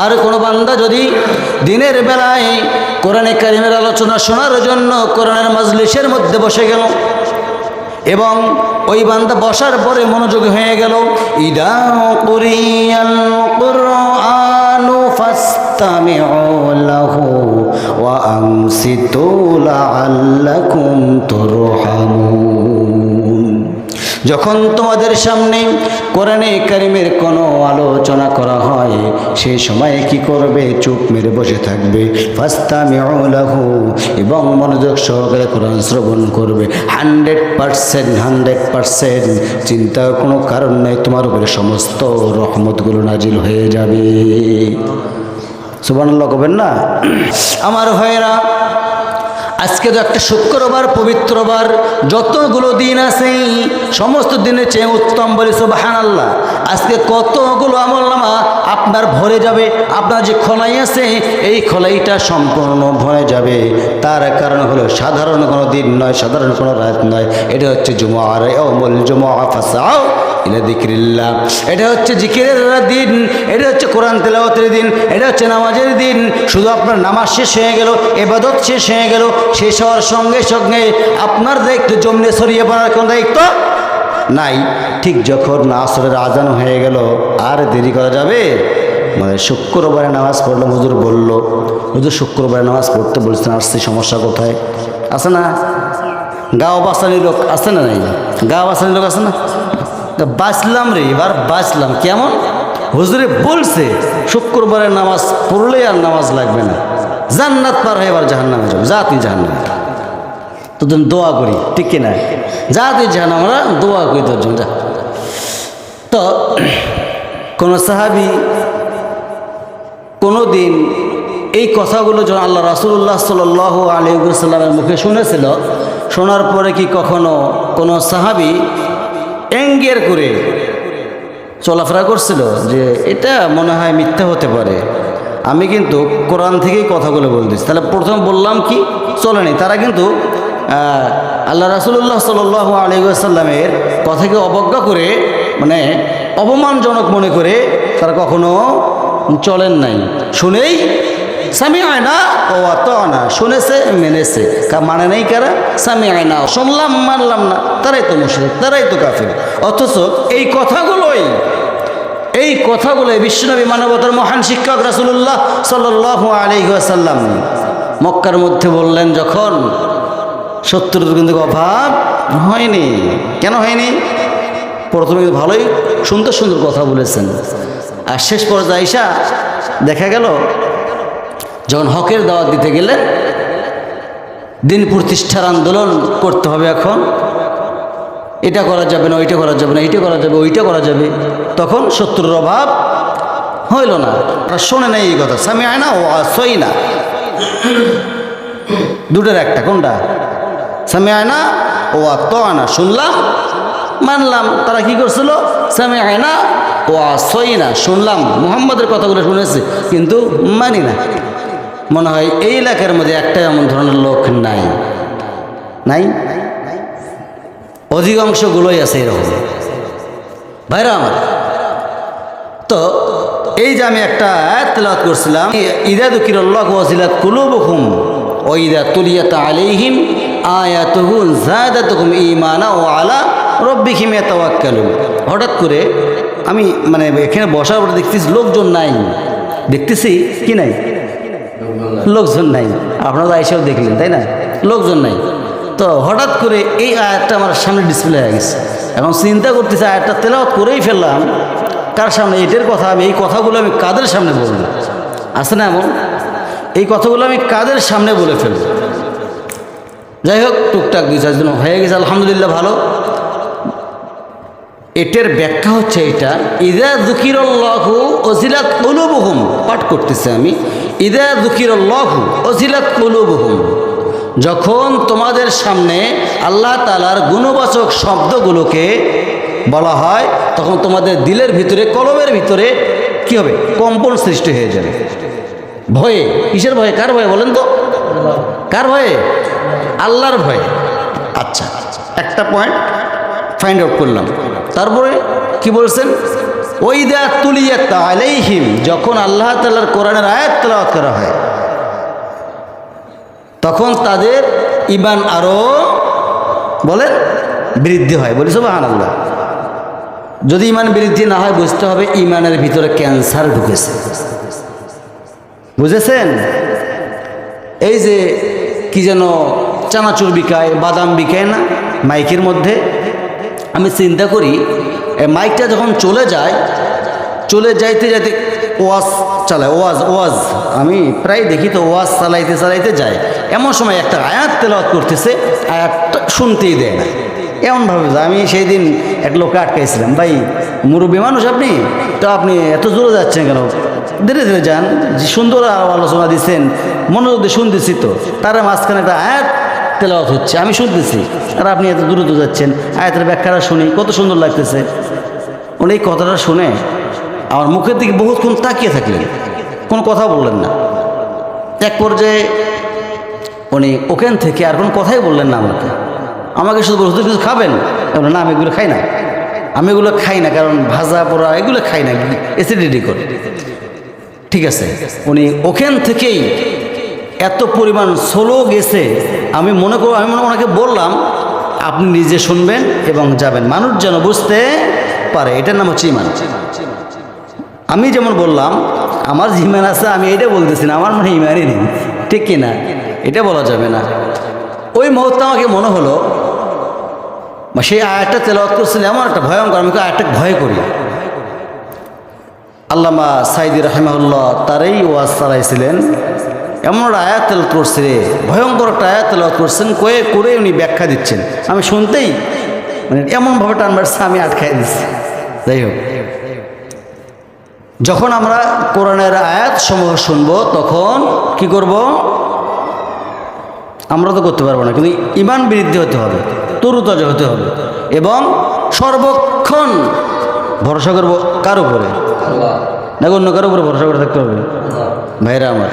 আর কোনো বান্দা যদি দিনের বেলায় কোরআনে কারিমের আলোচনা শোনার জন্য কোরআনের মাজলিসের মধ্যে বসে গেল এবং ওই বান্দা বসার পরে মনোযোগী হয়ে গেল, ইদা কুরিয়াল কুরআনু ফাসতামিউ লাহু ওয়া আনসিতু লাআল্লাকুম তুরহামুন। যখন তোমাদের সামনে কোরআনে কারিমের কোনো আলোচনা করা হয় সেই সময় কি করবে? চুপ মেরে বসে থাকবে। ফাসতামিউ লাহু, এবং মনোযোগ সহকারে কোরআন শ্রবণ করবে। 100% চিন্তার কোনো কারণ নেই, তোমার উপরে সমস্ত রহমতগুলো নাজিল হয়ে যাবে। সুবহানাল্লাহ কবেন না? আমার ভাইরা, আজকে তো একটা শুক্রবার, পবিত্রবার, যতগুলো দিন আছে সমস্ত দিনের চেয়ে উত্তম বলি সুবহানাল্লাহ। আজকে কতগুলো আমলনামা আপনার ভরে যাবে, আপনার যে খোলাই আছে এই খোলাইটা সম্পূর্ণ ভরে যাবে। তার কারণ হলো সাধারণ কোনো দিন নয়, সাধারণ কোনো রাত নয়, এটা হচ্ছে জুমআর ইয়াউমুল জুমআ ফাসআউ ইলা যিকরিল্লাহ। এটা হচ্ছে জিকিরের দিন, এটা হচ্ছে কোরআন তেলাওয়াতের দিন, এটা হচ্ছে নামাজের দিন। শুধু আপনার নামাজ শেষ হয়ে গেল, ইবাদত শেষ হয়ে গেল, শেষ হওয়ার সঙ্গে সঙ্গে আপনার দায়িত্ব জমনে ছড়িয়ে পড়ার কোনো দায়িত্ব নাই। ঠিক যখন আসরের আজান হয়ে গেল আর দেরি করা যাবে? মানে শুক্রবারে নামাজ পড়লাম, হুজুর বলল, হুজুর শুক্রবারে নামাজ পড়তে বলছেন, আসছে সমস্যা কোথায়? আছে না? গাঁও বাঁচানি লোক আছে না? নাই গাঁও বাঁচানি লোক আছে না? বাঁচলাম রে, এবার বাঁচলাম। কেমন? হুজুরে বলছে শুক্রবারের নামাজ পড়লে আর নামাজ লাগবে না, জান্নাত পার হয়ে এবার জাহান্নামে যাবো। যা তুই জাহান্নামে, তোর জন্য দোয়া করি, ঠিক কিনা? যা তুই জাহান্নাম, আমরা দোয়া করি তোর জন্য, যা। তো কোন সাহাবী কোনো দিন এই কথাগুলো যখন আল্লাহ রাসূলুল্লাহ সাল্লাল্লাহু আলাইহি ওয়াসাল্লামের মুখে শুনেছিল, শোনার পরে কি কখনো কোনো সাহাবী অ্যাঙ্গের করে চলাফেরা করছিল যে এটা মনে হয় মিথ্যা হতে পারে, আমি কিন্তু কোরআন থেকেই কথাগুলো বলতেছি? তাহলে প্রথম বললাম কি চলেনি, তারা কিন্তু আল্লাহ রাসূলুল্লাহ সাল্লাল্লাহু আলাইহি ওয়াসাল্লামের কথাকে অবজ্ঞা করে, মানে অপমানজনক মনে করে তারা কখনো চলেন নাই। শুনেই সামিআনা ওয়া আতানা, শুনেছে মেনেছে, মানে নাই কারা? সামিআনা, শুনলাম মানলাম না, তারাই তো মুশরিক, তারাই তো কাফির। অথচ এই কথাগুলোই বিশ্বনবী মানবতার মহান শিক্ষক রাসূলুল্লাহ সাল্লাল্লাহু আলাইহি ওয়াসাল্লাম মক্কার মধ্যে বললেন যখন, শত্রুর কিন্তু অভাব হয়নি। কেন হয়নি? প্রথমে কিন্তু ভালোই সুন্দর সুন্দর কথা বলেছেন, আর শেষ পর্যায়ে আইসা দেখা গেল যখন হকের দাওয়াত দিতে গেলে, দিন প্রতিষ্ঠার আন্দোলন করতে হবে, এখন এটা করা যাবে না, ওইটা করা যাবে না, এইটা করা যাবে, ওইটা করা যাবে, তখন শত্রুর অভাব হইল না। তারা শোনে না এই কথা, সামিআনা ওয়া আতানা, দুটোর একটা। কোনটা? সামিআনা ওয়া আতানা, শুনলাম মানলাম। তারা কি করছিল? সামিআনা ওয়া আতানা, শুনলাম, মুহাম্মাদের কথাগুলো শুনেছে কিন্তু মানি না। মনে হয় এই এলাকার মধ্যে একটা এমন ধরনের লোক নাই, নাই, অধিকাংশগুলোই আছে এরকম। ভাইরা আমার, তো এই যে আমি একটা আয়াত তেলাওয়াত করছিলাম, ইযা যুকিরাল্লাহু ওয়াজিলাত কুলুবুহুম ওয়া ইযা তুলিয়াত আলাইহিম আয়াতুহু যাদাতুহুম ঈমানা ওয়া আলা রাব্বিহিম ইয়াতাওয়াক্কালুন। হঠাৎ করে আমি মানে এখানে বসার পরে দেখতেছি লোকজন নাই, দেখতেছি কি নাই? লোকজন নাই। আপনারা আইসাও দেখলেন, তাই না? লোকজন নাই। তো হঠাৎ করে এই আয়াতটা আমার সামনে ডিসপ্লে হয়ে গেছে। এখন চিন্তা করতেছি আয়াতটা তেলাওয়াত করেই ফেললাম, কার সামনে? এটার কথা আমি, এই কথাগুলো আমি কাদের সামনে বলবো? আছে না এমন? এই কথাগুলো আমি কাদের সামনে বলে ফেলবো? যাই হোক, টুকটাক 2-4 দিন হয়ে গেছে, আলহামদুলিল্লাহ, ভালো। এটার ব্যাখ্যা হচ্ছে এটা, ইযা যুকিরাল্লাহু ওয়াজিলাত কুলুবুহুম, পাঠ করতেছি আমি, ইযা যুকিরাল্লাহু ওয়াজিলাত কুলুবুহুম, যখন তোমাদের সামনে আল্লাহ তাআলার গুণবাচক শব্দগুলোকে বলা হয়, তখন তোমাদের দিলের ভিতরে, কলবের ভিতরে কি হবে? কম্পন সৃষ্টি হয়ে যাবে। ভয়ে। কিসের ভয়ে? কার ভয়ে বলেন তো? কার ভয়ে? আল্লাহর ভয়ে। আচ্ছা, একটা পয়েন্ট ফাইন্ড আউট করলাম। তারপরে কি বলছেন? ওইদা তুলিয়াত আলাইহিম, যখন আল্লাহ তাআলার কোরআনের আয়াত তেলাওয়াত করা হয় তখন তাদের ঈমান আরো বলেন বৃদ্ধি হয়। বলি সুবহানাল্লাহ। যদি ঈমান বৃদ্ধি না হয় বুঝতে হবে ঈমানের ভিতরে ক্যান্সার ঢুকেছে। বুঝেছেন? এই যে কি যেন চানাচুর বিকায়, বাদাম বিকায় না মাইকের মধ্যে, আমি চিন্তা করি মাইকটা যখন চলে যাইতে ওয়াজ চালায়, ওয়াজ আমি প্রায় দেখি তো ওয়াজ চালাইতে যায়, এমন সময় একটা আয়াত তেলাওয়াত করতেছে, আয়াতটা শুনতেই দেয় না, এমনভাবে যায়। আমি সেই দিন এক লোককে আটকাইছিলাম, ভাই মুরব্বী মানুষ আপনি, তো আপনি এত জোরে যাচ্ছেন কেন, ধীরে ধীরে যান, যে সুন্দর আলোচনা দিচ্ছেন, মনোযোগ দিয়ে শুনতেছি, তো তারা মাঝখানে একটা আয়াত তেলাওয়াত হচ্ছে, আমি শুনতেছি, আর আপনি এত দ্রুত যাচ্ছেন, আয়াতের ব্যাখ্যাটা শুনি, কত সুন্দর লাগতেছে। উনি এই কথাটা শুনে আমার মুখের দিকে বহুক্ষণ তাকিয়ে থাকলেন, কোনো কথা বললেন না। এক পর্যায়ে উনি ওখান থেকে আর কোনো কথাই বললেন না আমাকে শুধু বলতে কিছু খাবেন? না, আমি এগুলো খাই না, কারণ ভাজা পোড়া এগুলো খাই না, অ্যাসিডিটি করে। ঠিক আছে, উনি ওখান থেকেই এত পরিমাণ স্লো গেছে, আমি মনে ওনাকে বললাম আপনি নিজে শুনবেন এবং যাবেন, মানুষ যেন বুঝতে পারে, এটার নাম হচ্ছে ঈমান। আমি যেমন বললাম আমার ঈমান আছে, আমি এটা বলতেছি না আমার ঈমানই নেই, ঠিক কিনা? এটা বলা যাবে না। ওই মুহূর্তে আমাকে মনে হলো সেই আয়াতটা তেলাওয়াত করছিল এমন একটা ভয়ঙ্কর, আমি আয়াতটা ভয় করি। আল্লামা সাইদি রাহিমাহুল্লাহ তারাই ওয়াজ চালাইছিলেন, এমন একটা আয়াত তেলাওয়াত করছে, ভয়ঙ্কর একটা আয়াত তেলাওয়াত করছেন, করে উনি ব্যাখ্যা দিচ্ছেন, আমি শুনতেই মানে এমনভাবে টান মারছে, আমি আটকাই দিচ্ছি। যাই হোক, যখন আমরা কোরআনের আয়াত সমূহ শুনবো তখন কি করব? আমরা তো করতে পারবো না, কিন্তু ঈমান বৃদ্ধি হতে হবে, তরুতাজা হতে হবে, এবং সর্বক্ষণ ভরসা করবো কার উপরে? না অন্য কারো উপরে ভরসা করে থাকতে হবে। ভাইরা আমার,